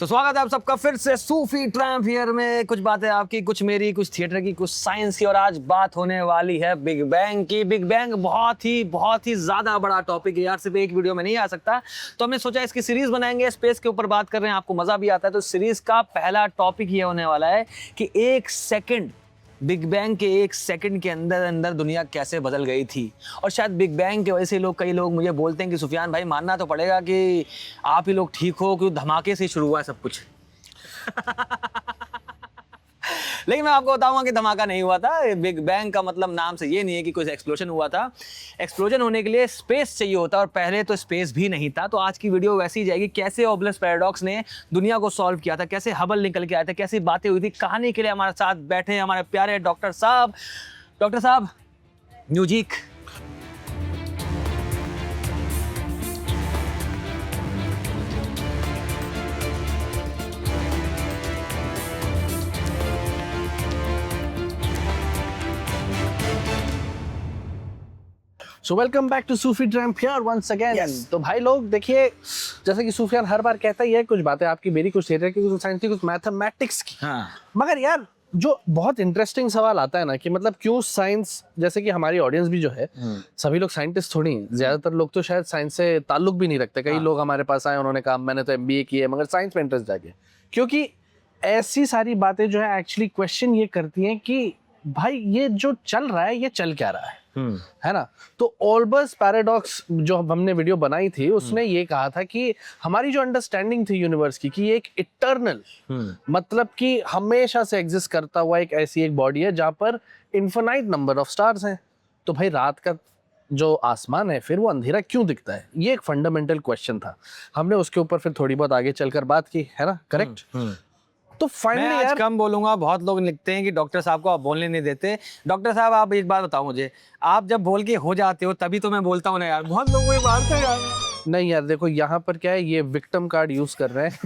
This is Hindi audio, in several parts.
तो स्वागत है आप सबका फिर से सूफी ट्रैम्प हियर में। कुछ बातें आपकी, कुछ मेरी, कुछ थिएटर की, कुछ साइंस की। और आज बात होने वाली है बिग बैंग की। बिग बैंग बहुत ही ज़्यादा बड़ा टॉपिक है यार, सिर्फ एक वीडियो में नहीं आ सकता। तो हमने सोचा इसकी सीरीज़ बनाएंगे, स्पेस के ऊपर बात कर रहे हैं, आपको मज़ा भी आता है। तो सीरीज़ का पहला टॉपिक ये होने वाला है कि एक सेकेंड, बिग बैंग के एक सेकंड के अंदर अंदर दुनिया कैसे बदल गई थी। और शायद बिग बैंग के वजह से कई लोग मुझे बोलते हैं कि सुफियान भाई मानना तो पड़ेगा कि आप ही लोग ठीक हो, क्यों धमाके से शुरू हुआ है सब कुछ। लेकिन मैं आपको बताऊंगा कि धमाका नहीं हुआ था। बिग बैंग का मतलब नाम से ये नहीं है कि कोई एक्सप्लोजन हुआ था। एक्सप्लोजन होने के लिए स्पेस चाहिए होता, और पहले तो स्पेस भी नहीं था। तो आज की वीडियो वैसी ही जाएगी, कैसे ओबलस पैराडॉक्स ने दुनिया को सॉल्व किया था, कैसे हबल निकल के आए थे, कैसी बातें हुई थी। कहानी के लिए हमारे साथ बैठे हैं हमारे प्यारे डॉक्टर साहब। डॉक्टर साहब music. So welcome back to Sufi tramp here once again. तो भाई लोग देखिए, जैसे कि सूफियान हर बार कहता ही है, कुछ बातें आपकी मेरी, कुछ थिएटर की, कुछ साइंस की, कुछ मैथमेटिक्स की। हाँ। मगर यार जो बहुत इंटरेस्टिंग सवाल आता है ना कि मतलब क्यों साइंस, जैसे कि हमारी ऑडियंस भी जो है सभी लोग साइंटिस्ट थोड़ी हैं, ज्यादातर लोग तो शायद साइंस से ताल्लुक भी नहीं रखते। कई लोग हमारे पास आए, उन्होंने कहा मैंने तो एमबीए की है मगर साइंस में इंटरेस्ट जागे, क्योंकि ऐसी सारी बातें जो है एक्चुअली क्वेश्चन ये करती हैं कि भाई ये जो चल रहा है ये चल क्या रहा है ना। तो ओल्बर्स पैराडॉक्स जो हमने वीडियो बनाई थी उसने ये कहा था कि हमारी जो अंडरस्टैंडिंग थी यूनिवर्स की एक इटर्नल, मतलब कि हमेशा से एग्जिस्ट करता हुआ एक ऐसी एक बॉडी है जहां पर इन्फिनाइट नंबर ऑफ स्टार्स हैं। तो भाई रात का जो आसमान है फिर वो अंधेरा क्यों दिखता है, ये एक फंडामेंटल क्वेश्चन था। हमने उसके ऊपर फिर थोड़ी बहुत आगे चलकर बात की, है ना, करेक्ट। तो फाइनली मैं आज कम बोलूंगा। बहुत लोग लिखते हैं कि डॉक्टर साहब को आप बोलने नहीं देते। डॉक्टर साहब आप एक बात बताओ मुझे, आप जब बोल के हो जाते हो तभी तो मैं बोलता हूँ ना यार। बहुत लोग मुझे मारते हैं यार। नहीं यार देखो, यहाँ पर क्या है, ये विक्टिम कार्ड यूज कर रहे हैं।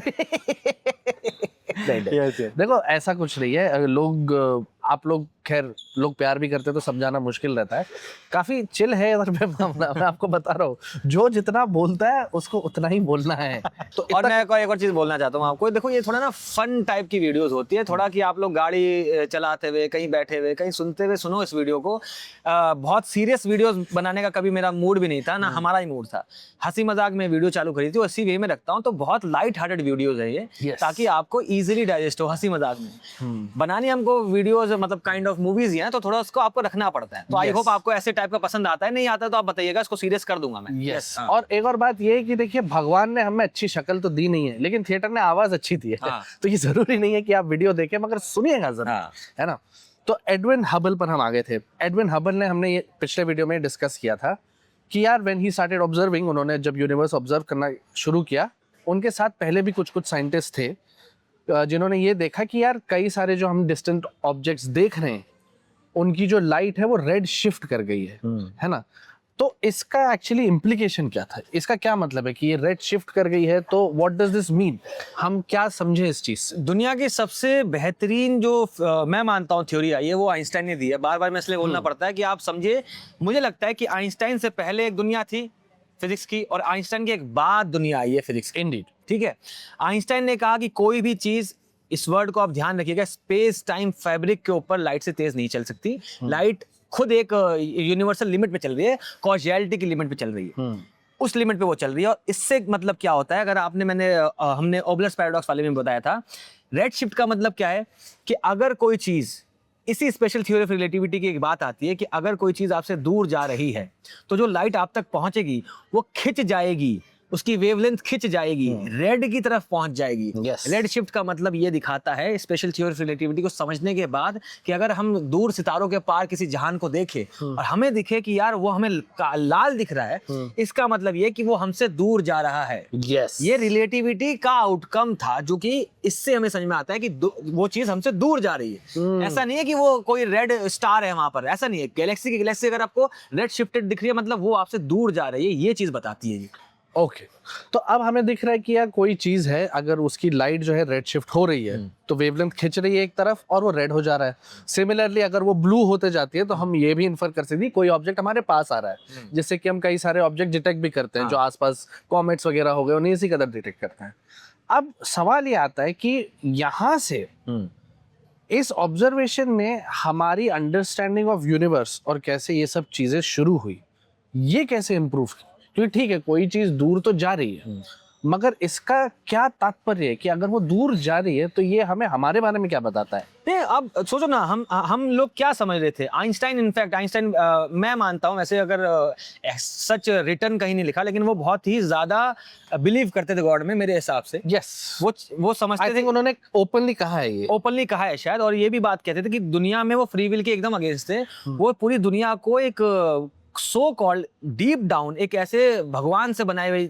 नहीं। देखो ऐसा कुछ नहीं है। अगर लोग, आप लोग, खैर लोग प्यार भी करते हैं तो समझाना मुश्किल रहता है। काफी चिल है इधर पे मामला। मैं आपको बता रहा हूँ, जो जितना बोलता है उसको उतना ही बोलना है। तो और मैं एक और चीज बोलना चाहता हूँ आपको। देखो ये थोड़ा ना फन टाइप की वीडियोस होती है, थोड़ा कि आप लोग गाड़ी चलाते हुए, कहीं बैठे हुए, कहीं सुनते हुए सुनो इस वीडियो को। बहुत सीरियस वीडियोस बनाने का कभी मेरा मूड भी नहीं था, ना हमारा ही मूड था। हंसी मजाक में वीडियो चालू करी थी, उसी वे में रखता हूँ। तो बहुत लाइट हार्टेड वीडियोस है ये, ताकि आपको इजीली डाइजेस्ट हो हंसी मजाक में। बनानी हमको वीडियोस मतलब काइंड ऑफ मूवीज ही हैं, तो थोड़ा उसको आपको रखना पड़ता है। तो आई होप आपको ऐसे टाइप का पसंद आता है। नहीं आता तो आप बताइएगा, इसको सीरियस कर दूंगा मैं। यस। और एक और बात ये है कि देखिए, भगवान ने हमें अच्छी शक्ल तो दी नहीं है, लेकिन थिएटर ने आवाज अच्छी दी है। तो ये जरूरी नहीं है कि आप वीडियो देखें, मगर सुनिएगा जरा, है ना। तो एडविन हबल पर हम आ गए थे। एडविन हबल ने, हमने ये पिछले वीडियो में डिस्कस किया था कि यार व्हेन ही स्टार्टेड ऑब्जर्विंग, उन्होंने जब यूनिवर्स ऑब्जर्व करना शुरू किया, उनके साथ पहले भी कुछ साइंटिस्ट थे जिन्होंने ये देखा कि यार कई सारे जो हम डिस्टेंट ऑब्जेक्ट्स देख रहे हैं उनकी जो लाइट है वो रेड शिफ्ट कर गई है ना। तो इसका एक्चुअली इम्प्लीकेशन क्या था, इसका क्या मतलब है कि ये रेड शिफ्ट कर गई है, तो व्हाट डज दिस मीन, हम क्या समझे इस चीज से। दुनिया की सबसे बेहतरीन जो मैं मानता हूँ थ्योरी आई है, वो आइंस्टाइन ने दी है। बार बार मैं इसलिए बोलना पड़ता है कि आप समझे। मुझे लगता है कि आइंस्टाइन से पहले एक दुनिया थी फिजिक्स की, और आइंस्टाइन के एक बाद दुनिया आई है फिजिक्स की। इंडीड। ठीक है। आइंस्टाइन ने कहा कि कोई भी चीज, इस वर्ड को आप ध्यान रखिएगा, स्पेस टाइम फैब्रिक के ऊपर लाइट से तेज नहीं चल सकती। लाइट खुद एक यूनिवर्सल लिमिट पे चल रही है, कॉज़ैलिटी की लिमिट पे चल रही है। उस लिमिट पे वो चल रही है। और इससे मतलब क्या होता है, अगर हमने ओबलस पैराडॉक्स वाले में बताया था, रेड शिफ्ट का मतलब क्या है कि अगर कोई चीज, इसी स्पेशल थ्योरी ऑफ रिलेटिविटी की एक बात आती है कि अगर कोई चीज आपसे दूर जा रही है तो जो लाइट आप तक पहुंचेगी वो खिंच जाएगी, उसकी वेवलेंथ खिंच जाएगी, रेड की तरफ पहुंच जाएगी। रेड शिफ्ट का मतलब ये दिखाता है स्पेशल थ्योरी ऑफ रिलेटिविटी को समझने के बाद कि अगर हम दूर सितारों के पार किसी जहान को देखें और हमें दिखे कि यार वो हमें लाल दिख रहा है, इसका मतलब ये कि वो हमसे दूर जा रहा है। ये रिलेटिविटी का आउटकम था, जो कि इससे हमें समझ में आता है कि वो चीज हमसे दूर जा रही है। ऐसा नहीं है कि वो कोई रेड स्टार है वहां पर, ऐसा नहीं है। गैलेक्सी अगर आपको रेड शिफ्टेड दिख रही है, मतलब वो आपसे दूर जा रही है, ये चीज बताती है। ओके। तो अब हमें दिख रहा है कि यार कोई चीज है, अगर उसकी लाइट जो है रेड शिफ्ट हो रही है तो वेवलेंथ खिंच रही है एक तरफ और वो रेड हो जा रहा है। सिमिलरली अगर वो ब्लू होते जाती है तो हम ये भी इन्फर कर सकते हैं कोई ऑब्जेक्ट हमारे पास आ रहा है, जिससे कि हम कई सारे ऑब्जेक्ट डिटेक्ट भी करते हैं जो आसपास कॉमेट्स वगैरह हो गए, उन्हें इसी कदर डिटेक्ट करते हैं। अब सवाल ये आता है कि यहाँ से इस ऑब्जर्वेशन ने हमारी अंडरस्टैंडिंग ऑफ यूनिवर्स और कैसे ये सब चीजें शुरू हुई, ये कैसे इम्प्रूव की? क्योंकि ठीक है, कोई चीज दूर तो जा रही है, मगर इसका क्या तात्पर्य है कि अगर वो दूर जा रही है तो ये हमें हमारे बारे में क्या बताता है? नहीं, अब सोचो ना, हम लोग क्या समझ रहे थे। आइंस्टाइन, इनफैक्ट आइंस्टाइन, मैं मानता हूँ वैसे, अगर सच रिटर्न कहीं नहीं लिखा, लेकिन वो बहुत ही ज्यादा बिलीव करते थे गॉड में मेरे हिसाब से। यस, वो समझते आई थे, थिंक उन्होंने ओपनली कहा है, ये ओपनली कहा है शायद, और ये भी बात कहते थे कि दुनिया में वो फ्री विल के एकदम अगेंस्ट थे। वो पूरी दुनिया को एक सो कॉल्ड डीप डाउन एक ऐसे भगवान से बनाई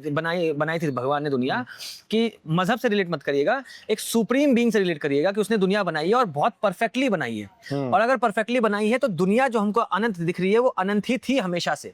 थी भगवान ने दुनिया, कि मजहब से रिलेट मत करिएगा, एक सुप्रीम बीइंग से रिलेट करिएगा कि उसने दुनिया बनाई है और बहुत परफेक्टली बनाई है। और अगर परफेक्टली बनाई है तो दुनिया जो हमको अनंत दिख रही है वो अनंत ही थी हमेशा से।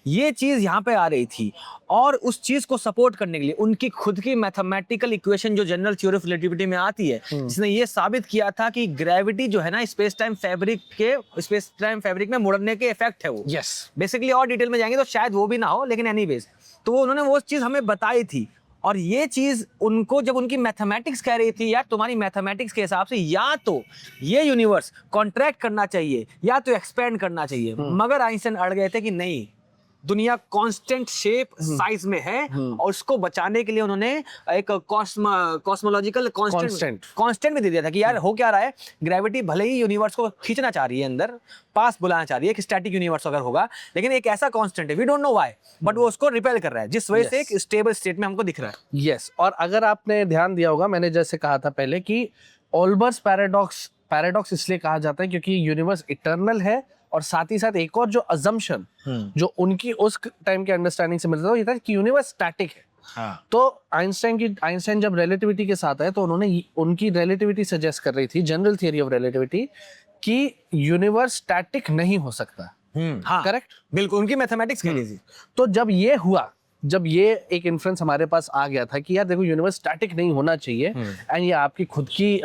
ये चीज यहाँ पे आ रही थी, और उस चीज को सपोर्ट करने के लिए उनकी खुद की मैथमेटिकल इक्वेशन जो जनरल थ्योरी ऑफ रिलेटिविटी में आती है, जिसने ये साबित किया था कि ग्रेविटी जो है ना स्पेस टाइम फैब्रिक में मुड़ने के इफेक्ट है वो। यस, बेसिकली और डिटेल में जाएंगे तो शायद वो भी ना हो, लेकिन एनीवेज तो उन्होंने वो चीज हमें बताई थी। और ये चीज उनको जब उनकी मैथमेटिक्स कह रही थी, यार तुम्हारी मैथमेटिक्स के हिसाब से या तो ये यूनिवर्स कॉन्ट्रैक्ट करना चाहिए या तो एक्सपेंड करना चाहिए, मगर आइंस्टाइन अड़ गए थे कि नहीं, दुनिया कांस्टेंट शेप साइज में है, और उसको बचाने के लिए उन्होंने एक कॉस्मोलॉजिकल कांस्टेंट भी दे दिया था कि यार हो क्या रहा है, ग्रेविटी भले ही यूनिवर्स को खींचना चाह रही है अंदर, पास बुलाना चाह रही है कि स्टैटिक यूनिवर्स अगर होगा, लेकिन एक ऐसा कांस्टेंट है, we don't know why, but वो उसको रिपेल कर रहा है, जिस वजह से एक स्टेबल स्टेट में हमको दिख रहा है। यस, और अगर आपने ध्यान दिया होगा, मैंने जैसे कहा था पहले कि ओल्बर्स पैराडॉक्स इसलिए कहा जाता है क्योंकि यूनिवर्स इटर्नल है, और साथ ही साथ एक और जो अजम्पशन जो उनकी उस टाइम के अंडरस्टैंडिंग से मिलता था, वो ये था कि यूनिवर्स स्टैटिक है। हाँ। तो आइंस्टाइन जब रिलेटिविटी के साथ आए तो उन्होंने उनकी रिलेटिविटी सजेस्ट कर रही थी, जनरल थियरी ऑफ रिलेटिविटी, कि यूनिवर्स स्टैटिक नहीं हो सकता। हाँ, करेक्ट, बिल्कुल, उनकी मैथमेटिक्स कह लीजिए। तो जब ये हुआ, जब ये एक इन्फ्लुएंस हमारे पास आ गया था कि यार देखो यूनिवर्स स्टैटिक नहीं होना चाहिए, एंड ये आपकी खुद की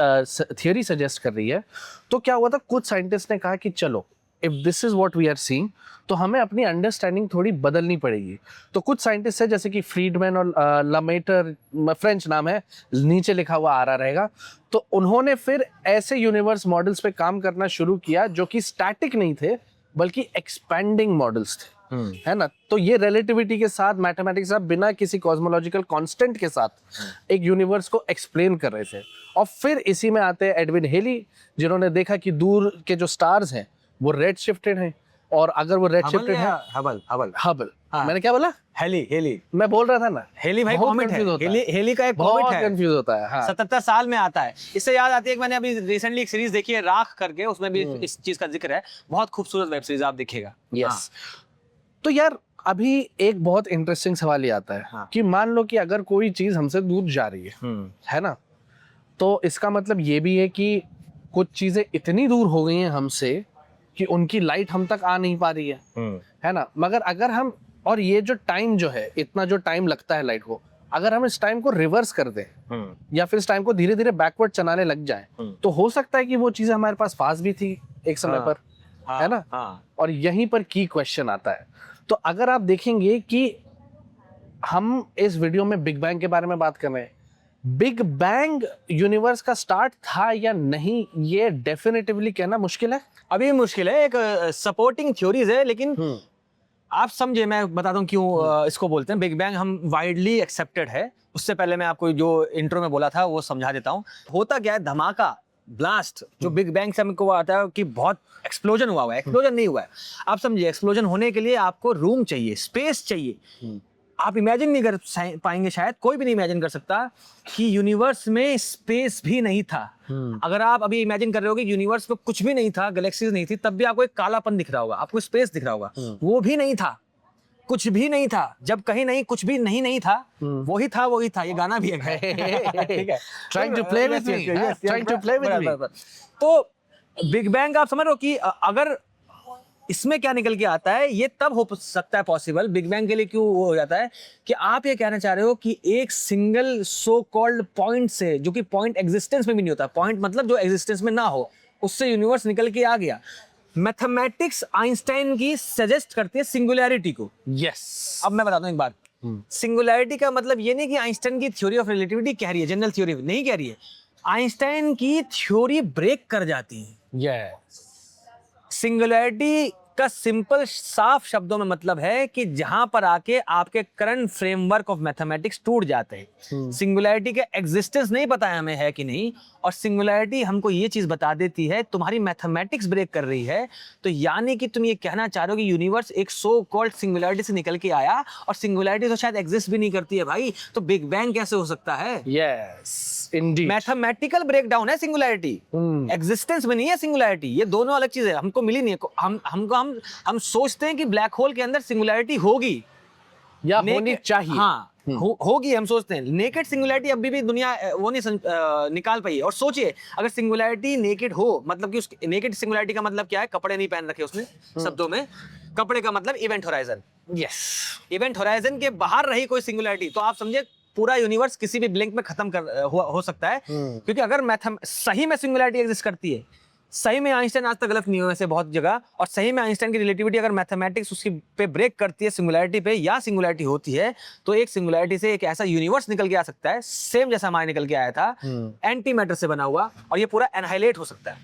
थियरी सजेस्ट कर रही है, तो क्या हुआ था, कुछ साइंटिस्ट ने कहा कि चलो, if this is what we are seeing, तो हमें अपनी अंडरस्टैंडिंग थोड़ी बदलनी पड़ेगी। तो कुछ साइंटिस्ट है जैसे कि फ्रीडमैन और लमेटर, फ्रेंच नाम है, नीचे लिखा हुआ आ रहा रहेगा, तो उन्होंने फिर ऐसे यूनिवर्स मॉडल्स पे काम करना शुरू किया जो कि स्टैटिक नहीं थे बल्कि एक्सपेंडिंग मॉडल्स थे, है ना। तो ये रिलेटिविटी के साथ, मैथमेटिक्स के साथ, बिना किसी कॉस्मोलॉजिकल कांस्टेंट के साथ एक यूनिवर्स को एक्सप्लेन कर रहे थे। और फिर इसी में आते हैं एडविन हेली, जिन्होंने देखा कि दूर के जो स्टार्स हैं वो रेड शिफ्टेड हैं, और अगर वो रेड शिफ्टेड है, हबल, हाँ। मैंने क्या बोला, हेली मैं बोल रहा था ना, हेली भाई, बहुत कॉमेट है, confuse होता है। हेली का एक बहुत कॉमेट है, कंफ्यूज होता है। हाँ। 77 साल में आता है। इससे याद आती है कि मैंने अभी रिसेंटली एक सीरीज देखी है राख करके, उसमें भी इस चीज का जिक्र है, बहुत खूबसूरत वेब सीरीज, आप देखिएगा। यस, तो यार अभी एक बहुत इंटरेस्टिंग सवाल ये आता है, हाँ। कि मान लो कि अगर कोई चीज हमसे दूर जा रही है ना, तो इसका मतलब ये भी है कि कुछ चीजें इतनी दूर हो गई हैं हमसे कि उनकी लाइट हम तक आ नहीं पा रही है ना। मगर अगर हम, और ये जो टाइम जो है, इतना जो टाइम लगता है लाइट को, अगर हम इस टाइम को रिवर्स कर दें या फिर इस टाइम को धीरे धीरे बैकवर्ड चलाने लग जाएं, तो हो सकता है कि वो चीजें हमारे पास पास भी थी एक समय पर, है ना। और यहीं पर की क्वेश्चन आता है। तो अगर आप देखेंगे कि हम इस वीडियो में बिग बैंग के बारे में बात कर रहे हैं, बिग बैंग यूनिवर्स का स्टार्ट था या नहीं, ये डेफिनेटिवली कहना मुश्किल है, अभी मुश्किल है। एक सपोर्टिंग थ्योरीज है, लेकिन आप समझे, मैं बताता हूँ क्यों इसको बोलते हैं बिग बैंग। हम वाइडली एक्सेप्टेड है। उससे पहले मैं आपको जो इंट्रो में बोला था वो समझा देता हूँ। होता क्या है, धमाका, ब्लास्ट, जो बिग बैंग से हमको आता है कि बहुत एक्सप्लोजन हुआ है, एक्सप्लोजन नहीं हुआ है। आप समझिए, एक्सप्लोजन होने के लिए आपको रूम चाहिए, स्पेस चाहिए। आप इमेजिन नहीं कर पाएंगे, शायद कोई भी नहीं इमेजिन कर सकता कि यूनिवर्स में स्पेस भी नहीं था। अगर आप अभी इमेजिन कर रहे हो कि यूनिवर्स में कुछ भी नहीं था, गैलेक्सीज नहीं थी, तब भी आपको एक कालापन दिख रहा होगा, आपको स्पेस दिख रहा होगा। वो भी नहीं था, कुछ भी नहीं था। जब कहीं नहीं, कुछ भी नहीं था, वही था। ये गाना भी है, ठीक है, Trying to play with me, trying to play with me। तो बिग बैंग आप समझ रहे हो कि अगर इसमें क्या निकल के आता है, ये तब हो सकता है पॉसिबल। बिग बैंग के लिए क्यों वो हो जाता है कि आप ये कहना चाह रहे हो कि एक सिंगल सो कॉल्ड पॉइंट से, जो कि पॉइंट एग्जिस्टेंस में भी नहीं होता, पॉइंट मतलब जो एग्जिस्टेंस में ना हो, उससे यूनिवर्स निकल के आ गया। मैथमेटिक्स आइंस्टाइन की सजेस्ट करती है सिंगुलैरिटी को। यस, अब मैं बताता हूँ एक बात, सिंगुलैरिटी का मतलब ये नहीं कि आइंस्टाइन की थ्योरी ऑफ रिलेटिविटी कह रही है, जनरल थ्योरी नहीं कह रही है, आइंस्टाइन की थ्योरी ब्रेक कर जाती है। यस सिंगुलैरिटी का सिंपल साफ शब्दों में मतलब है कि जहां पर आके आपके करंट फ्रेमवर्क ऑफ मैथमेटिक्स टूट जाते हैं। सिंगुलैरिटी का एग्जिस्टेंस नहीं पता है हमें है कि नहीं, और सिंगुलैरिटी हमको ये चीज बता देती है तुम्हारी मैथमेटिक्स ब्रेक कर रही है, तो यानी कि तुम ये कहना चाह रहे हो कि यूनिवर्स एक सो कॉल्ड सिंगुलैरिटी से निकल के आया, और सिंगुलैरिटी तो शायद एग्जिस्ट भी नहीं करती है भाई, तो बिग बैंग कैसे हो सकता है? यस इंडीड मैथमेटिकल ब्रेकडाउन है सिंगुलैरिटी, एग्जिस्टेंस में नहीं है सिंगुलैरिटी। ये दोनों अलग चीज है, हमको मिली नहीं है। हम सोचते हैं कि ब्लैक होल के अंदर सिंगुलैरिटी होगी या होनी चाहिए। हाँ होगी, हम सोचते हैं। नेकेड सिंगुलैरिटी अभी भी दुनिया वो नहीं निकाल पाई है। और सोचिए अगर सिंगुलैरिटी नेकेड हो, मतलब कि उस नेकेड सिंगुलैरिटी का मतलब क्या है? कपड़े नहीं पहन रखे उसने, शब्दों में कपड़े का मतलब event horizon. Yes event horizon के बाहर रही कोई सिंगुलैरिटी तो आप समझिए पूरा यूनिवर्स किसी भी ब्लिंक में खत्म हो सकता है। क्योंकि अगर सही में सिंगुलैरिटी एग्जिस्ट करती है, सही में आइंस्टाइन आज तक गलत नहीं हुआ वैसे बहुत जगह, और सही में आइंस्टाइन की रिलेटिविटी अगर मैथमेटिक्स उसकी पे ब्रेक करती है सिंगुलैरिटी पे, या सिंगुलैरिटी होती है, तो एक सिंगुलैरिटी से एक ऐसा यूनिवर्स निकल के आ सकता है सेम जैसा हमारे निकल के आया था, एंटी मैटर से बना हुआ, और ये पूरा एनहाइलेट हो सकता है।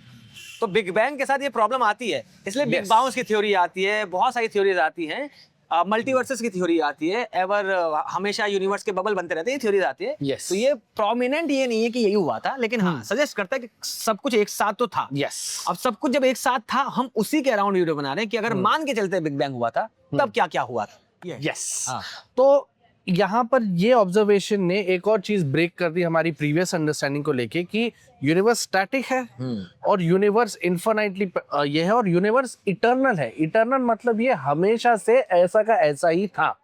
तो बिग बैंग के साथ ये प्रॉब्लम आती है, इसलिए बिग बाउंस की थ्योरी आती है, बहुत सारी थ्योरीज आती हैं, मल्टीवर्सेस की थ्योरी आती है, एवर हमेशा यूनिवर्स के बबल बनते रहते हैं, ये थ्योरीज आती है। Yes. तो ये प्रोमिनेंट ये नहीं है कि यही हुआ था, लेकिन हाँ सजेस्ट करता है कि सब कुछ एक साथ तो था। यस अब सब कुछ जब एक साथ था, हम उसी के अराउंड वीडियो बना रहे हैं कि अगर मान के चलते बिग बैंग हुआ था तब क्या क्या हुआ था। यस हाँ। तो यहाँ पर ये ऑब्जर्वेशन ने एक और चीज ब्रेक कर दी हमारी प्रीवियस अंडरस्टैंडिंग को लेके कि यूनिवर्स स्टैटिक है और यूनिवर्स इन्फिनाइटली ये है, और यूनिवर्स इटर्नल है। इटर्नल मतलब ये हमेशा से ऐसा का ऐसा ही था,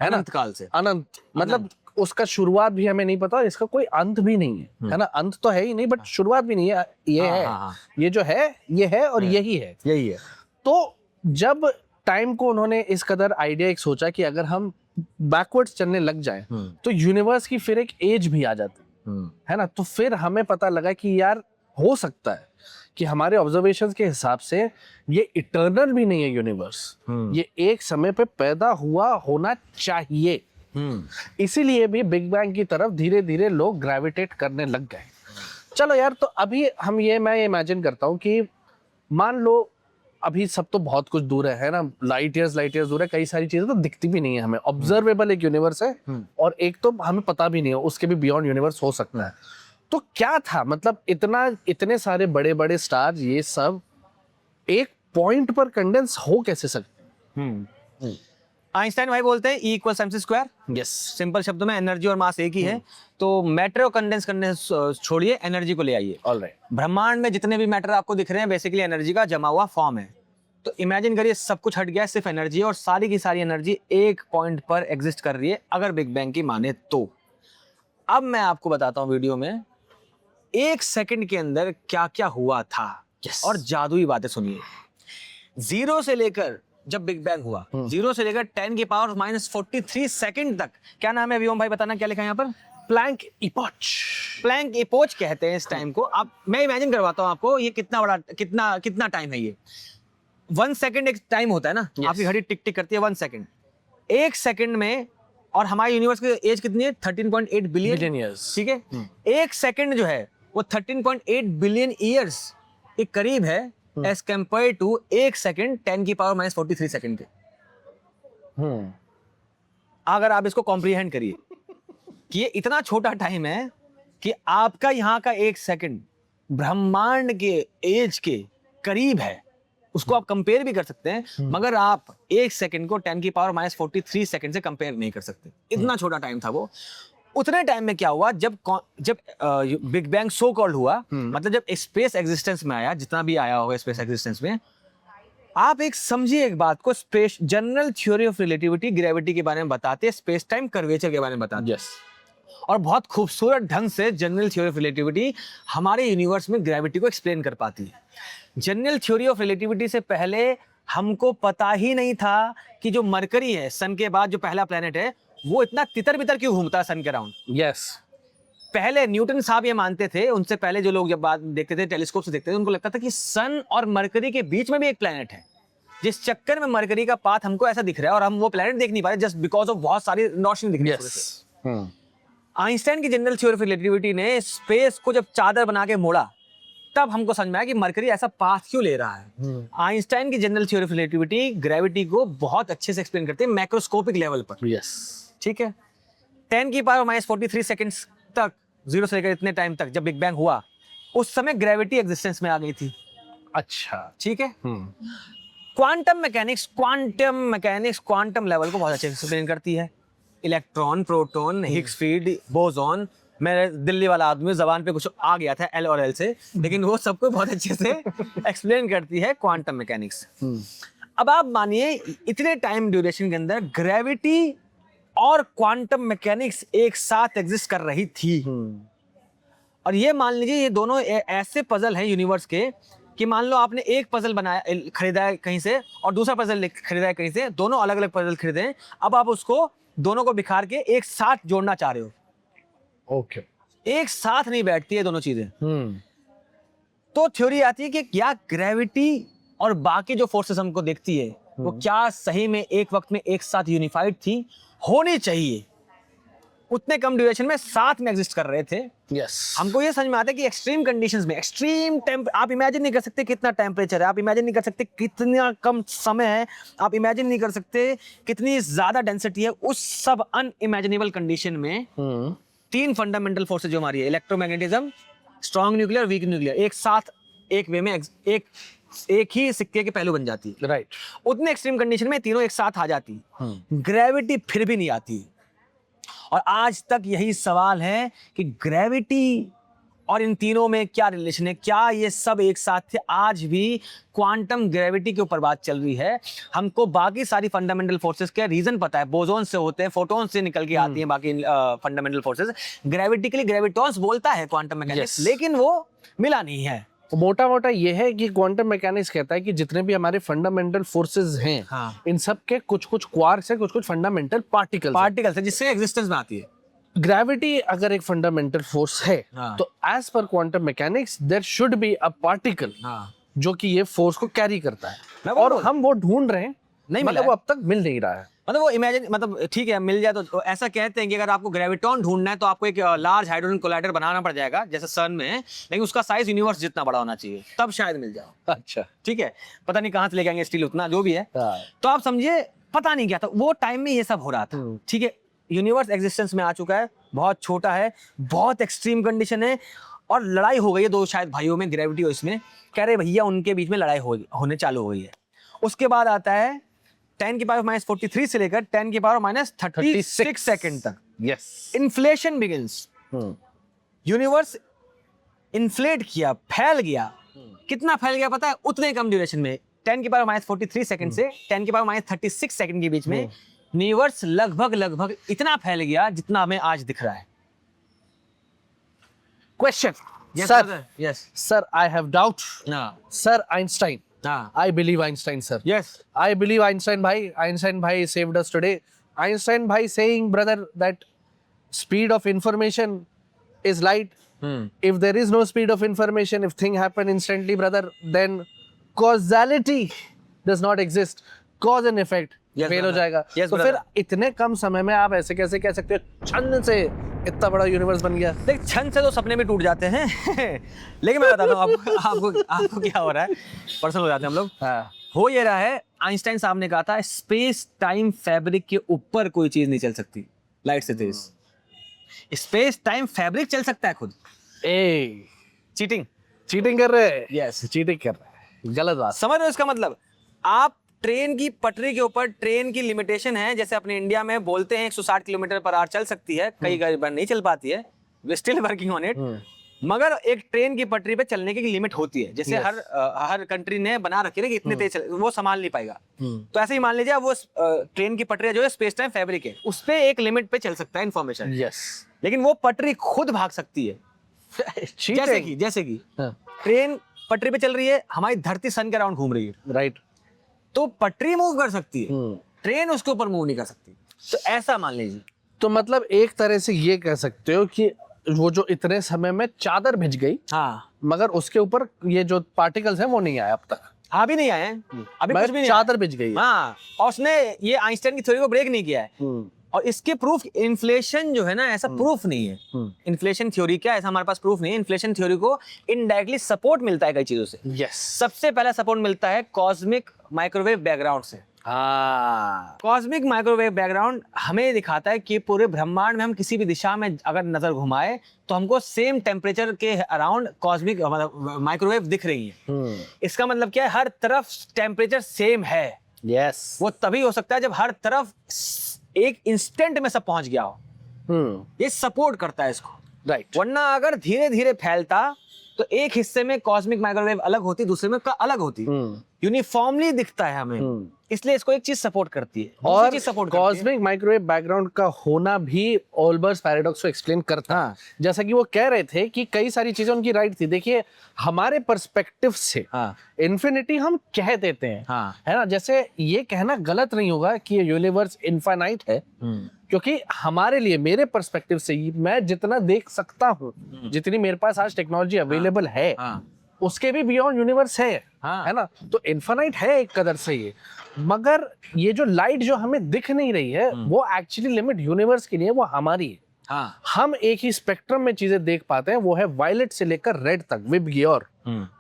है ना, अनंत काल से। अनंत मतलब उसका शुरुआत भी हमें नहीं पता और इसका कोई अंत भी नहीं है ना। अंत तो है ही नहीं, बट शुरुआत भी नहीं है। ये है, ये जो है ये है और यही है, यही है। तो जब टाइम को उन्होंने इस कदर आइडिया एक सोचा कि अगर हम बैकवर्ड्स चलने लग जाएं तो यूनिवर्स की फिर एक एज भी आ जाती है ना। तो फिर हमें पता लगा कि यार हो सकता है कि हमारे ऑब्जर्वेशंस के हिसाब से ये इटर्नल भी नहीं है यूनिवर्स, ये एक समय पे पैदा हुआ होना चाहिए। इसीलिए भी बिग बैंग की तरफ धीरे धीरे लोग ग्रेविटेट करने लग गए। चलो यार, तो अभी मैं इमेजिन करता हूँ कि मान लो अभी सब तो बहुत कुछ दूर है ना, लाइट ईयर्स दूर है, कई सारी चीजें तो दिखती भी नहीं है हमें। ऑब्जर्वेबल एक यूनिवर्स है और एक तो हमें पता भी नहीं है, उसके भी बियॉन्ड यूनिवर्स हो सकता है। तो क्या था, मतलब इतने सारे बड़े बड़े स्टार ये सब एक पॉइंट पर कंडेंस हो कैसे सकते? आइंस्टाइन भाई बोलते हैं E = mc²। यस सिंपल शब्दों में एनर्जी और मास एक ही है, तो मैटर को कंडेंस करने छोड़िए, एनर्जी को ले आइए। ऑलराइट, ब्रह्मांड में जितने भी मैटर आपको दिख रहे हैं बेसिकली एनर्जी का जमा हुआ फॉर्म है। तो इमेजिन करिए सब कुछ हट गया, सिर्फ एनर्जी, और सारी की सारी एनर्जी एक पॉइंट पर एग्जिस्ट कर रही है अगर बिग बैंग की माने तो। अब मैं आपको बताता हूं वीडियो में 1 सेकंड के अंदर क्या क्या हुआ था। और जादुई बातें सुनिए। 0 से लेकर जब बिग बैंग हुआ, 0 से लेकर 10⁻⁻43 सेकंड तक, क्या नाम है व्योम भाई, बताना क्या लिखा है यहाँ पर? Planck epoch. प्लैंक इपोच कहते हैं इस टाइम को। अब मैं इमेजिन करवाता हूँ आपको, ये कितना बड़ा कितना टाइम है ये। 1 सेकंड एक टाइम होता है ना, आपकी घड़ी टिक टिक करती है 1 सेकंड। 1 सेकंड में, और हमारे यूनिवर्स की एज कितनी है? 13.8 बिलियन ईयर्स। ठीक है, 1 सेकंड जो है वो 13.8 बिलियन ईयर्स के करीब है as compared to 1 second 10⁻⁻43 second के। अगर आप इसको कॉम्प्रीहेंड करिए कि ये इतना छोटा टाइम है कि आपका यहाँ का 1 सेकंड ब्रह्मांड के एज के करीब है, उसको आप कंपेयर भी कर सकते हैं, मगर आप 1 सेकंड को 10⁻⁻43 सेकंड से कंपेयर नहीं कर सकते। इतना छोटा टाइम था वो। उतने टाइम में क्या हुआ, जब बिग बैंग सो कॉल्ड हुआ, मतलब जब स्पेस एग्जिस्टेंस में आया, जितना भी आया होगा स्पेस एग्जिस्टेंस में, आप एक समझिए एक बात को, space general theory of relativity gravity के बारे में बताते हैं, स्पेस टाइम कर्वेचर के बारे में बताते हैं। और बहुत खूबसूरत ढंग से जनरल थ्योरी ऑफ रिलेटिविटी हमारे यूनिवर्स में ग्रेविटी को एक्सप्लेन कर पाती है। जनरल थ्योरी ऑफ रिलेटिविटी से पहले हमको पता ही नहीं था कि जो मरकरी है, सन के बाद जो पहला प्लेनेट है, वो इतना तितर बितर क्यों घूमता है सन के अराउंड। यस, पहले न्यूटन साहब ये मानते थे, उनसे पहले जो लोग जब बात देखते थे टेलीस्कोप से देखते थे, उनको लगता था कि सन और मरकरी के बीच में भी एक प्लेनेट है। जिस चक्कर में मरकरी का पाथ हमको ऐसा दिख रहा है और हम वो प्लेनेट देख नहीं पा रहे जस्ट बिकॉज ऑफ बहुत सारी रोशनी दिख रही है सूरज से। आइंस्टाइन की जनरल थ्योरी ऑफ रिलेटिविटी ने स्पेस को जब चादर बना के मोड़ा तब हमको समझ में आया कि मरकरी ऐसा पाथ क्यों ले रहा है। आइंस्टाइन की general theory of relativity gravity को बहुत अच्छे से एक्सप्लेन करते हैं मैक्रोस्कोपिक लेवल पर। यस, ठीक है, 10⁻⁻43 सेकंड्स तक, 0 से लेकर इतने टाइम तक जब बिग बैंग हुआ उस समय ग्रेविटी एग्जिस्टेंस में आ गई थी। अच्छा, ठीक है, क्वांटम मैकेनिक्स क्वांटम लेवल को बहुत अच्छे से एक्सप्लेन करती है। Electron, proton, Higgs field, boson, मेरे दिल्ली वाला आदमी जबान पे कुछ आ गया था एल और एल से, लेकिन वो सबको बहुत अच्छे से एक्सप्लेन करती है क्वांटम मैकेनिक्स। अब आप मानिए इतने टाइम ड्यूरेशन के अंदर ग्रेविटी और क्वांटम मैकेनिक्स एक साथ एग्जिस्ट कर रही थी। और ये मान लीजिए ये दोनों ऐसे पजल हैं यूनिवर्स के कि मान लो आपने एक पजल बनाया, खरीदा है कहीं से, और दूसरा पजल खरीदा है कहीं से, दोनों अलग अलग पजल खरीदे हैं। अब आप उसको दोनों को बिखार के एक साथ जोड़ना चाह रहे हो। ओके, एक साथ नहीं बैठती है दोनों चीजें। तो थ्योरी आती है कि क्या ग्रेविटी और बाकी जो फोर्सेस हमको देखती है वो क्या सही में एक वक्त में एक साथ यूनिफाइड थी, होनी चाहिए, उतने कम ड्यूरेशन में साथ में एग्जिस्ट कर रहे थे। यस, हमको ये समझ में आता है कि एक्सट्रीम कंडीशंस में आप इमेजिन नहीं कर सकते कितना टेम्परेचर है, आप इमेजिन नहीं कर सकते कितना कम समय है, आप इमेजिन नहीं कर सकते कितनी ज्यादा डेंसिटी है। उस सब अनइमेजिनेबल कंडीशन में तीन फंडामेंटल फोर्सेज जो हमारी है, electromagnetism, strong nuclear, weak nuclear, एक साथ एक वे में एक ही सिक्के के पहलू बन जाती है। राइट, उतने एक्सट्रीम कंडीशन में तीनों एक साथ आ जाती, ग्रेविटी फिर भी नहीं आती। और आज तक यही सवाल है कि ग्रेविटी और इन तीनों में क्या रिलेशन है, क्या ये सब एक साथ थे। आज भी क्वांटम ग्रेविटी के ऊपर बात चल रही है। हमको बाकी सारी फंडामेंटल फोर्सेस के रीजन पता है, बोसॉन से होते हैं, फोटोन से निकल के आती हैं बाकी फंडामेंटल फोर्सेस। ग्रेविटी के लिए ग्रेविटॉन्स बोलता है क्वांटम मैकेनिक्स, लेकिन वो मिला नहीं है। मोटा मोटा ये है कि क्वांटम मैकेनिक्स कहता है कि जितने भी हमारे फंडामेंटल फोर्सेस हैं, हाँ, इन सब के कुछ कुछ क्वार्क्स हैं, कुछ कुछ फंडामेंटल पार्टिकल्स है जिससे एग्जिस्टेंस में आती है। ग्रेविटी अगर एक फंडामेंटल फोर्स है, हाँ, तो as per quantum mechanics there should be a particle जो कि ये फोर्स को कैरी करता है, और हम वो ढूंढ रहे हैं, नहीं मतलब वो अब तक मिल नहीं रहा है। मतलब वो इमेजिन, मतलब ठीक है मिल जाए तो ऐसा कहते हैं कि अगर आपको ग्रेविटॉन ढूंढना है तो आपको एक लार्ज हाइड्रोजन कोलाइडर बनाना पड़ जाएगा जैसे सन में है, लेकिन उसका साइज यूनिवर्स जितना बड़ा होना चाहिए, तब शायद मिल जाए। अच्छा, ठीक है, पता नहीं कहां से लेके आएंगे स्टील उतना, जो भी है। तो आप समझिए पता नहीं क्या था वो टाइम में, ये सब हो रहा था। ठीक है, यूनिवर्स एग्जिस्टेंस में आ चुका है, बहुत छोटा है, बहुत एक्सट्रीम कंडीशन है, और लड़ाई हो गई है दो शायद भाइयों में, ग्रेविटी और इसमें, कह रहे भैया उनके बीच में लड़ाई होने चालू हो गई है। उसके बाद आता है 10⁻⁻43 से लेकर 10⁻⁻36 सेकंड तक। Yes, inflation begins. Universe inflate किया, फैल गया। कितना फैल गया पता है? उतने कम ड्यूरेशन में, 10⁻⁻43 सेकंड से 10⁻⁻36 सेकंड के बीच में यूनिवर्स लगभग इतना फैल गया जितना हमें आज दिख रहा है। Question, sir, yes sir, I have doubt, sir, Einstein, I believe Einstein, sir. Yes. I believe Einstein bhai. Einstein bhai saved us today. Einstein bhai saying, brother, that speed of information is light. If there is no speed of information, if thing happen instantly, brother, then causality does not exist. Cause and effect fail हो जाएगा। तो फिर इतने कम समय में आप ऐसे कैसे कह सकते हो छन से इतना बड़ा यूनिवर्स बन गया? देख, छन से तो सपने भी टूट जाते हैं लेकिन मैं बताता हूँ आपको क्या हो रहा है, पर्सनल हो जाते हैं हम लोग। हाँ। हो ये रहा है, आइंस्टाइन साहब ने कहा था स्पेस टाइम फैब्रिक के ऊपर कोई चीज नहीं चल सकती लाइट से तेज। स्पेस टाइम फैब्रिक चल सकता है खुद। चीटिंग कर रहे हैं। यस, चीटिंग कर रहे हैं, गलत बात। समझ रहे हो इसका मतलब? आप ट्रेन की पटरी के ऊपर, ट्रेन की लिमिटेशन है, जैसे अपने इंडिया में बोलते हैं 160 किलोमीटर/आवर चल सकती है, कई बार नहीं चल पाती है, we still working on it. मगर एक ट्रेन की पटरी पे चलने की लिमिट होती है, जैसे हर कंट्री ने बना रखी है कि इतने तेज वो संभाल नहीं पाएगा। तो ऐसे ही मान लीजिए वो ट्रेन की पटरी जो है स्पेस टाइम फैब्रिक है, उस पे एक लिमिट पे चल सकता है इन्फॉर्मेशन। लेकिन वो पटरी खुद भाग सकती है जैसे कि ट्रेन पटरी पे चल रही है, हमारी धरती सन के अराउंड घूम रही है, राइट, तो पटरी मूव कर सकती है, ट्रेन उसके ऊपर मूव नहीं कर सकती। तो ऐसा मान लीजिए। तो मतलब एक तरह से ये कह सकते हो कि वो जो इतने समय में चादर भिज गई, हाँ, मगर उसके ऊपर ये जो पार्टिकल्स हैं वो नहीं आए अब तक। अभी नहीं आए हैं, अभी मगर कुछ भी नहीं चादर बिछ गई है। हाँ, और उसने ये आइंस्टाइन की थ्योरी को ब्रेक नहीं किया है। और इसके प्रूफ इन्फ्लेशन जो है ना, ऐसा प्रूफ नहीं है। इन्फ्लेशन थ्योरी क्या, ऐसा हमारे पास प्रूफ नहीं है। इन्फ्लेशन थ्योरी को इनडायरेक्टली सपोर्ट मिलता है कई चीजों से। यस। सबसे पहला सपोर्ट मिलता है कॉस्मिक माइक्रोवेव बैकग्राउंड से। हाँ, कॉस्मिक माइक्रोवेव बैकग्राउंड हमें दिखाता है कि पूरे ब्रह्मांड में हम किसी भी दिशा में अगर नजर घुमाए तो हमको सेम टेम्परेचर के अराउंड कॉस्मिक मतलब माइक्रोवेव दिख रही है। इसका मतलब क्या है, हर तरफ टेम्परेचर सेम है। यस। वो तभी हो सकता है जब हर तरफ एक इंस्टेंट में सब पहुंच गया हो। ये सपोर्ट करता है इसको। राइट। वरना अगर धीरे धीरे फैलता तो एक हिस्से में कॉस्मिक माइक्रोवेव अलग होती, दूसरे में अलग होती। यूनिफॉर्मली दिखता है हमें, इसलिए इसको एक चीज सपोर्ट करती है। और चीज सपोर्ट करती है कॉस्मिक माइक्रोवेव बैकग्राउंड का होना भी ओल्बर्स पैराडॉक्स को एक्सप्लेन करता है। हाँ। जैसा कि वो कह रहे थे कि कई सारी चीजें उनकी राइट थी। देखिए, हमारे पर्सपेक्टिव से हाँ। इन्फिनिटी हम कह देते हैं, हाँ। है ना। जैसे ये कहना गलत नहीं होगा कि ये यूनिवर्स इनफाइनाइट है, क्योंकि हमारे लिए, मेरे पर्सपेक्टिव से, मैं जितना देख सकता हूँ, जितनी मेरे पास आज टेक्नोलॉजी अवेलेबल है, उसके भी बियॉन्ड यूनिवर्स है, है ना। तो इनफाइनाइट है एक कदर से ये। मगर ये जो लाइट जो हमें दिख नहीं रही है, वो एक्चुअली लिमिट यूनिवर्स की नहीं है, वो हमारी है। हाँ। हम एक ही स्पेक्ट्रम में चीजें देख पाते हैं, वो है वायलेट से लेकर रेड तक, विब गियोर,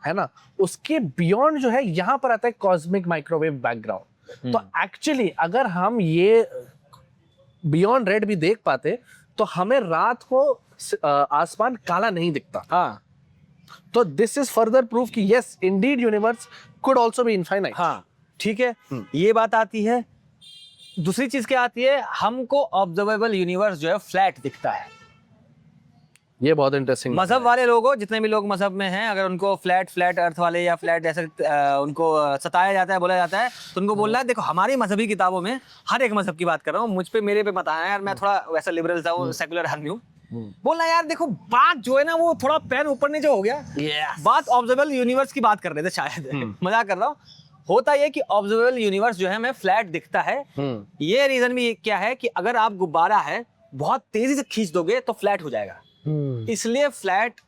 है ना। उसके बियॉन्ड जो है, यहाँ पर आता है कॉस्मिक माइक्रोवेव बैकग्राउंड। तो एक्चुअली अगर हम ये बियॉन्ड रेड भी देख पाते तो हमें रात को आसमान काला नहीं दिखता। हाँ। तो दिस इज फर्दर प्रूफ कि yes, Indeed universe could also be infinite. हाँ, ठीक है। ये बात आती है। दूसरी चीज क्या आती है, हमको ऑब्जर्वेबल यूनिवर्स जो है फ्लैट दिखता है। ये बहुत इंटरेस्टिंग। मजहब वाले लोगों, जितने भी लोग मजहब में हैं, अगर उनको फ्लैट अर्थ वाले या फ्लैट ऐसे उनको सताया जाता है, बोला जाता है, तो उनको बोलना है देखो हमारी मजहबी किताबों में, हर एक मजहब की बात कर रहा हूँ, मुझ पे मेरे पे मत आया यार, मैं थोड़ा वैसा लिबरल था, वो सेकुलर आदमी हूँ। बोलना यार देखो बात जो है ना, वो थोड़ा पैर ऊपर नीचे हो गया। बात ऑब्जर्वेबल यूनिवर्स की बात कर रहे थे शायद। मजाक कर रहा हूँ। होता ये कि ऑब्जर्वेबल यूनिवर्स जो है हमें फ्लैट दिखता है। ये रीजन भी क्या है कि अगर आप गुब्बारा है बहुत तेजी से खींच दोगे तो फ्लैट हो जाएगा। इसलिए फ्लैट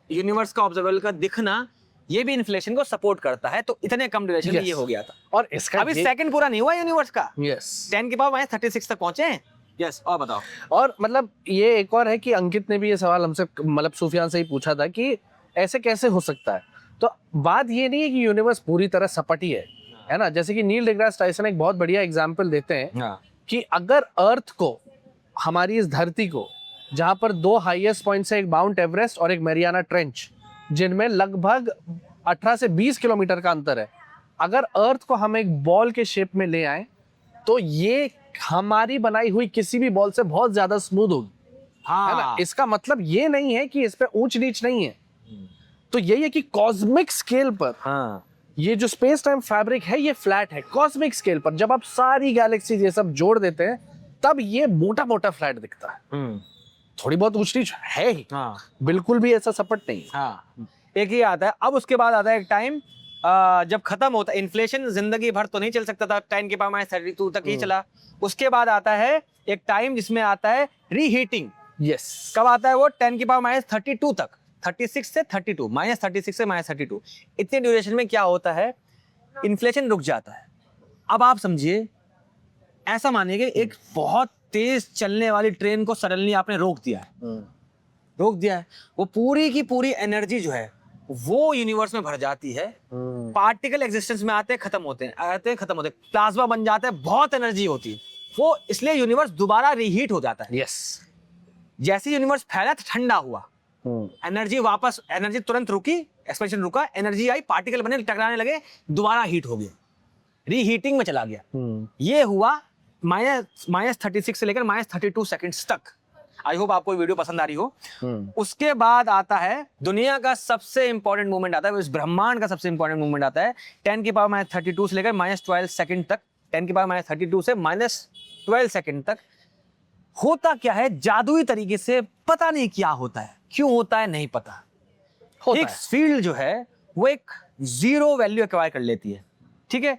यूनिवर्स का ऑब्जर्वेबल का दिखना, ये भी इन्फ्लेशन को सपोर्ट करता है। तो इतने कम ड्यूरेशन में ये हो गया था। और इसका अभी सेकंड पूरा नहीं हुआ यूनिवर्स का। 10 की पावर -36 तक पहुंचे हैं। यस, और बताओ। और मतलब ये एक और है कि अंकित ने भी ये सवाल हमसे, मतलब सुफियान से ही पूछा था कि ऐसे कैसे हो सकता है। तो बात ये नहीं है कि यूनिवर्स पूरी तरह सपाटी है ना। जैसे कि नील डिग्रास टाइसन एक बहुत बढ़िया एग्जांपल देते हैं कि अगर अर्थ को, हमारी इस धरती को, जहां पर 2 हाईएस्ट पॉइंट्स है, एक माउंट एवरेस्ट और एक मैरियाना ट्रेंच, जिनमें लगभग 18 से 20 किलोमीटर का अंतर है, अगर अर्थ को हम एक बॉल के शेप में ले आए तो ये हमारी बनाई हुई किसी भी बॉल से बहुत ज्यादा स्मूथ होगी, है ना। इसका मतलब ये नहीं है कि इस पे ऊंच नीच नहीं है। तो यही है कि कॉस्मिक स्केल पर ये जो स्पेस टाइम फैब्रिक है, ये फ्लैट है। कॉस्मिक स्केल पर जब आप सारी गैलेक्सीज ये सब जोड़ देते हैं, तब ये मोटा मोटा फ्लैट दिखता है। थोड़ी बहुत ऊंच नीच है ही, बिल्कुल भी ऐसा सपट नहीं। एक ही आता है। अब उसके बाद आता है एक टाइम जब खत्म होता है इन्फ्लेशन, जिंदगी भर तो नहीं चल सकता था, 10 की पावर -32 तक ही चला। उसके बाद आता है एक टाइम जिसमें आता है रीहीटिंग। यस। कब आता है वो? 10 की पावर -32 तक, 36 से 32, -36 से -32, इतने ड्यूरेशन में क्या होता है, इन्फ्लेशन रुक जाता है। अब आप समझिए, ऐसा मानिए कि एक बहुत तेज चलने वाली ट्रेन को सडनली आपने रोक दिया है, वो पूरी की पूरी एनर्जी जो है वो यूनिवर्स में भर जाती है। पार्टिकल एग्जिस्टेंस में आते हैं, खत्म होते हैं, प्लाज्मा बन जाता है, बहुत एनर्जी होती है वो, इसलिए यूनिवर्स दोबारा रीहीट हो जाता है। यस। जैसे यूनिवर्स फैला तो ठंडा हुआ, एनर्जी तुरंत रुकी, एक्सपेंशन रुका, एनर्जी आई, पार्टिकल बने, टकराने लगे, दोबारा हीट हो गया, रीहीटिंग में चला गया। ये हुआ -36 से लेकर -32 सेकंड्स तक। आई होप आपको वीडियो पसंद आ रही हो। उसके बाद आता है दुनिया का सबसे इंपॉर्टेंट मूवमेंट आता है, इस ब्रह्मांड का सबसे इंपॉर्टेंट मूवमेंट आता है 10 की पावर -32 से लेकर -12 सेकंड तक। 10 की पावर -32 से -12 सेकंड तक होता क्या है, जादुई तरीके से, पता नहीं क्या होता है, क्यों होता है नहीं पता, एक फील्ड जो है वो एक जीरो वैल्यू एक्वायर कर लेती है। ठीक है,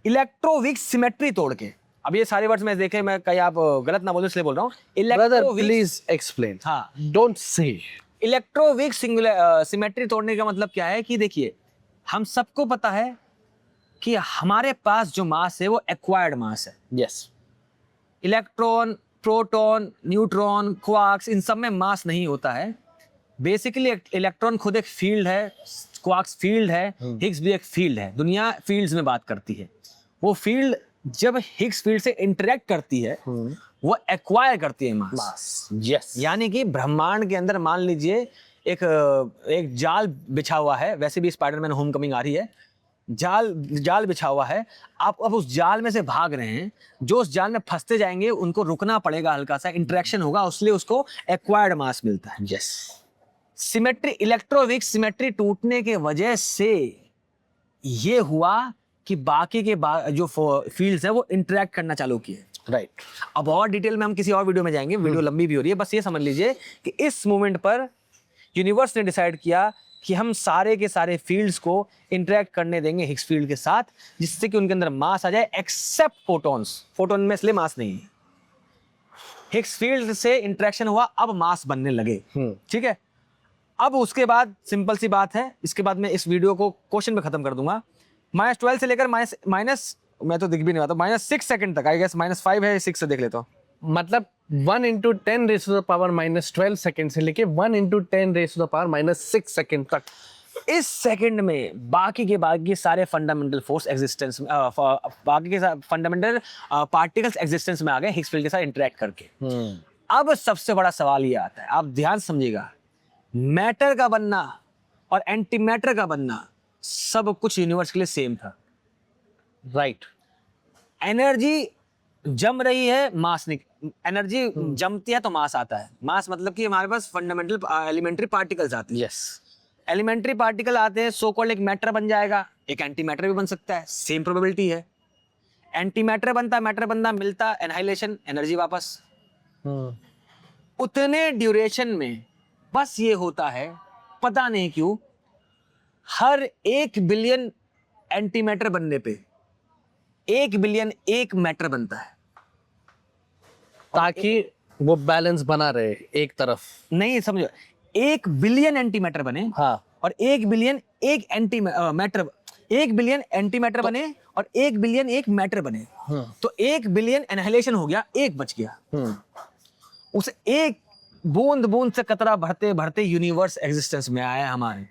इलेक्ट्रोवीक सिमेट्री तोड़ के। अब ये सारे वर्ड्स मैं देखे, मैं कहीं आप गलत ना बोलो इसलिए बोल रहा हूँ। Electroweak, please explain. हाँ, डोंट से। इलेक्ट्रोवीक सिमेट्री तोड़ने का मतलब क्या है कि देखिए, हम सबको पता है कि हमारे पास जो मास है वो एक्वायर्ड मास है। Yes, electron, proton, neutron, quarks, इन सब में मास नहीं होता है। बेसिकली इलेक्ट्रॉन खुद एक फील्ड है, क्वार्क्स फील्ड है, हिग्स भी एक फील्ड है। दुनिया फील्ड्स में बात करती है। वो फील्ड जब हिग्स फील्ड से इंटरेक्ट करती है वो एक्वायर करती है मास। यस, यानी कि ब्रह्मांड के अंदर मान लीजिए एक जाल बिछा हुआ है, वैसे भी स्पाइडरमैन होमकमिंग आ रही है, जाल बिछा हुआ है, आप अब उस जाल में से भाग रहे हैं, जो उस जाल में फंसते जाएंगे उनको रुकना पड़ेगा, हल्का सा इंटरेक्शन होगा, इसलिए उसको एक्वायर्ड मास मिलता है। यस, सिमेट्री, इलेक्ट्रोवीक सिमेट्री टूटने के वजह से ये हुआ कि बाकी के जो फील्ड्स है वो इंटरेक्ट करना चालू किए। राइट। अब और डिटेल में हम किसी और वीडियो में जाएंगे, वीडियो लंबी भी हो रही है। बस ये समझ लीजिए कि इस मोमेंट पर यूनिवर्स ने डिसाइड किया कि हम सारे के सारे फील्ड्स को इंटरेक्ट करने देंगे हिग्स फील्ड के साथ, जिससे कि उनके अंदर मास आ जाए, एक्सेप्ट फोटॉन्स। फोटोन में इसलिए मास नहीं है। हिग्स फील्ड से इंटरेक्शन हुआ, अब मास बनने लगे। ठीक है। अब उसके बाद सिंपल सी बात है, इसके बाद मैं इस वीडियो को क्वेश्चन में खत्म कर दूंगा। -12 से लेकर माइनस मैं तो दिख भी नहीं रहा था, -6 सेकंड तक, आई गेस -5 है, 6 से देख लेता हूँ। मतलब 1 × 10⁻⁻12 सेकंड से लेके 1 × 10⁻⁻6 सेकंड तक, इस सेकंड में बाकी सारे फंडामेंटल फोर्स एग्जिस्टेंस, बाकी के फंडामेंटल पार्टिकल्स एग्जिस्टेंस में आ गए हिग्स फील्ड के साथ इंटरेक्ट करके। अब सबसे बड़ा सवाल ये आता है, आप ध्यान समझिएगा, मैटर का बनना और एंटी मैटर का बनना सब कुछ यूनिवर्स के लिए सेम था। राइट। एनर्जी जम रही है, मास एनर्जी जमती है तो मास आता है। मास मतलब कि हमारे पास फंडामेंटल एलिमेंट्री पार्टिकल्स आते हैं। यस, एलिमेंट्री पार्टिकल आते हैं, सो कॉल्ड एक मैटर बन जाएगा, एक एंटी मैटर भी बन सकता है, सेम प्रोबेबिलिटी है। एंटी मैटर बनता, मैटर बनता, मिलता, एनहाइलेशन, एनर्जी वापस। उतने ड्यूरेशन में बस ये होता है, पता नहीं क्यों, हर 1 बिलियन एंटी मैटर बनने पे 1 बिलियन एक मैटर बनता है, ताकि वो बैलेंस बना रहे एक तरफ। नहीं समझो, 1 बिलियन एंटी मैटर बने, हाँ, और 1 बिलियन एक anti matter, 1 billion anti matter बने और 1 बिलियन एक मैटर बने, तो 1 बिलियन एनहाइलेशन हो गया, एक बच गया। उस एक बूंद बूंद से कतरा भरते भरते यूनिवर्स एग्जिस्टेंस में आया हमारे।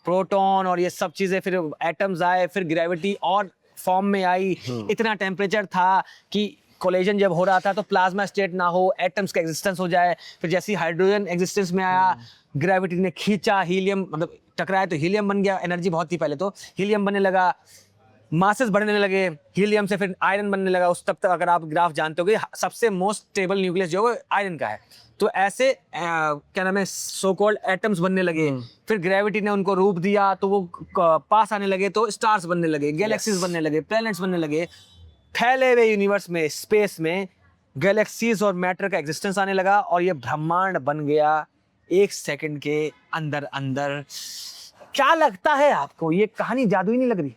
प्रोटॉन और ये सब चीजें, फिर एटम्स आए, फिर ग्रेविटी और फॉर्म में आई। इतना टेम्परेचर था कि कोलिजन जब हो रहा था तो प्लाज्मा स्टेट ना हो, एटम्स का एग्जिस्टेंस हो जाए। फिर जैसे हाइड्रोजन एग्जिस्टेंस में आया, ग्रेविटी ने खींचा, हीलियम मतलब टकराया तो हीलियम बन गया। एनर्जी बहुत थी पहले, तो हीलियम बनने लगा, मासेस बढ़ने लगे, हीलियम से फिर आयरन बनने लगा। उस तक अगर आप ग्राफ जानते होगे, सबसे मोस्ट स्टेबल न्यूक्लियस जो है आयरन का है। तो ऐसे क्या नाम है, सो कॉल्ड एटम्स बनने लगे। फिर ग्रेविटी ने उनको रूप दिया तो वो पास आने लगे, तो स्टार्स बनने लगे, गैलेक्सीज बनने लगे, प्लैनेट्स बनने लगे। फैले हुए यूनिवर्स में, स्पेस में गैलेक्सीज और मैटर का एग्जिस्टेंस आने लगा, और ये ब्रह्मांड बन गया 1 सेकंड के अंदर अंदर। क्या लगता है आपको, ये कहानी जादुई नहीं लग रही?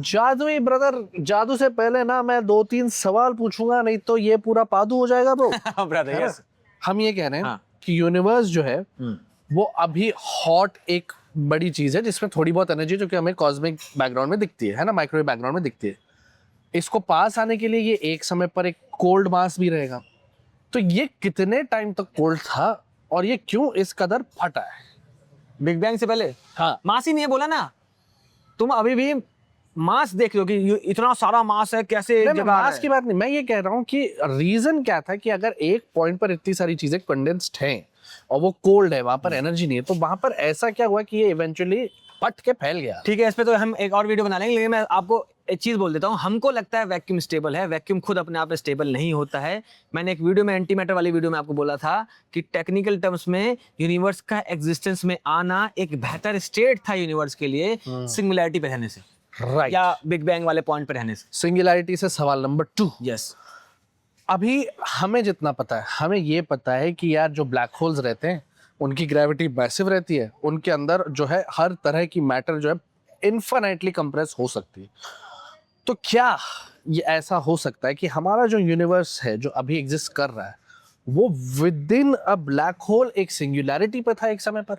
जादुई ब्रदर, जादू से पहले ना मैं 2-3 सवाल पूछूंगा, नहीं तो ये पूरा पादू हो जाएगा ब्रो। ब्रदर यस, हम ये कह रहे हैं हाँ। कि यूनिवर्स जो है वो अभी हॉट एक बड़ी चीज है, जिसमें थोड़ी बहुत एनर्जी जो कि हमें कॉस्मिक बैकग्राउंड में दिखती है ना, माइक्रोवेव बैकग्राउंड में दिखती है। इसको पास आने के लिए ये एक समय पर एक कोल्ड मास भी रहेगा। तो ये कितने टाइम तक कोल्ड था और ये क्यों इस कदर फटा है? बिग बैंग से पहले हाँ, मास ही नहीं है, बोला ना। तुम अभी भी मास देख लो कि इतना सारा मास है, कैसे नहीं, जगह मास की बात नहीं, मैं ये कह रहा हूँ कि रीजन क्या था कि अगर एक पॉइंट पर इतनी सारी चीजें कंडेंस्ड हैं और वो कोल्ड है, वहां पर एनर्जी नहीं है, तो वहां पर ऐसा क्या हुआ कि ये इवेंचुअली फट के फैल गया? ठीक है, इस पे तो हम एक और वीडियो बना लेंगे, लेकिन मैं आपको एक चीज बोल देता हूँ। हमको लगता है वैक्यूम स्टेबल है, वैक्यूम खुद अपने आप में स्टेबल नहीं होता है। मैंने एक वीडियो में, एंटी मैटर वाली वीडियो में आपको बोला था कि टेक्निकल टर्म्स में यूनिवर्स का एग्जिस्टेंस में आना एक बेहतर स्टेट था यूनिवर्स के लिए, सिंगुलैरिटी पे रहने से, राइट, या बिग बैंग वाले पॉइंट पे रहने से। सिंगुलैरिटी से सवाल नंबर 2। यस, अभी हमें जितना पता है, हमें ये पता है कि यार जो ब्लैक होल्स रहते हैं उनकी ग्रेविटी मैसिव रहती है, उनके अंदर जो है हर तरह की मैटर जो है इनफाइनाइटली कंप्रेस हो सकती है। तो क्या ये ऐसा हो सकता है कि हमारा जो यूनिवर्स है जो अभी एग्जिस्ट कर रहा है वो with in a black hole एक सिंगुलैरिटी पर था एक समय पर,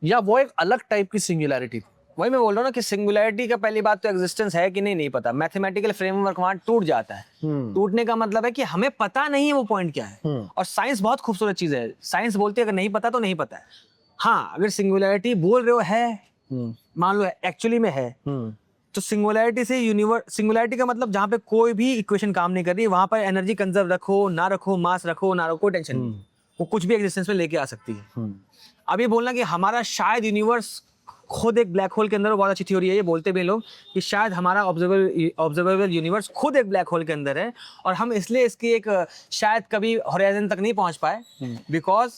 या वो एक अलग टाइप की सिंगुलैरिटी थी? वही मैं बोल रहा हूँ ना कि सिंगुलैरिटी का पहली बात तो एग्जिस्टेंस है कि नहीं, नहीं पता। मैथमेटिकल फ्रेमवर्क वहां टूट जाता है। टूटने का मतलब है कि हमें पता नहीं है वो पॉइंट क्या है। और साइंस बहुत खूबसूरत चीज है। साइंस बोलती है अगर नहीं पता तो नहीं पता है। हाँ, अगर सिंगुलैरिटी बोल रहे हो है, मान लो एक्चुअली में है, तो सिंगुलैरिटी से यूनिवर्स, सिंगुलैरिटी का मतलब जहां पे कोई भी इक्वेशन काम नहीं कर रही, वहां पर एनर्जी कंजर्व रखो ना रखो, मास रखो ना रखो, टेंशन नहीं, वो कुछ भी एग्जिस्टेंस में लेके आ सकती है। अब ये बोलना कि हमारा शायद यूनिवर्स खुद एक ब्लैक होल के अंदर, बहुत अच्छी थ्योरी है, ये बोलते भी लोग कि शायद हमारा ऑब्जर्वेबल यूनिवर्स खुद एक ब्लैक होल के अंदर है, और हम इसलिए इसकी एक शायद कभी होराइजन तक नहीं पहुंच पाए, बिकॉज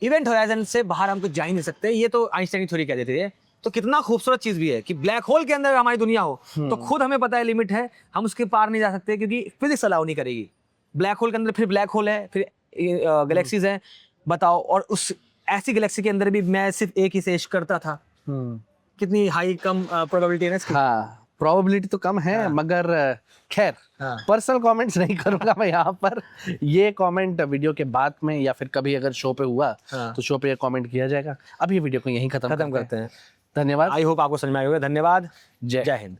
इवेंट होराइजन से बाहर हम कुछ जा ही नहीं सकते। ये तो आइंस्टाइन की थ्योरी कह देती है। तो कितना खूबसूरत चीज भी है कि ब्लैक होल के अंदर हमारी दुनिया हो, तो खुद हमें पता है लिमिट है, हम उसके पार नहीं जा सकते क्योंकि फिजिक्स अलाउ नहीं करेगी। ब्लैक होल के अंदर फिर ब्लैक होल है, फिर गैलेक्सीज हैं, बताओ। और उस ऐसी गैलेक्सी के अंदर भी मैं सिर्फ एक ही से इश्क करता था, कितनी हाई कम प्रोबेबिलिटी है ना इसकी। हाँ, प्रोबेबिलिटी तो कम है, मगर खैर पर्सनल कमेंट्स नहीं करूंगा मैं यहाँ पर। ये कमेंट वीडियो के बाद में या फिर कभी अगर शो पे हुआ तो शो पे ये कमेंट किया जाएगा। अब ये वीडियो को यहीं खत्म करते हैं। धन्यवाद। आई होप आपको समझ में आया होगा। धन्यवाद। जय हिंद।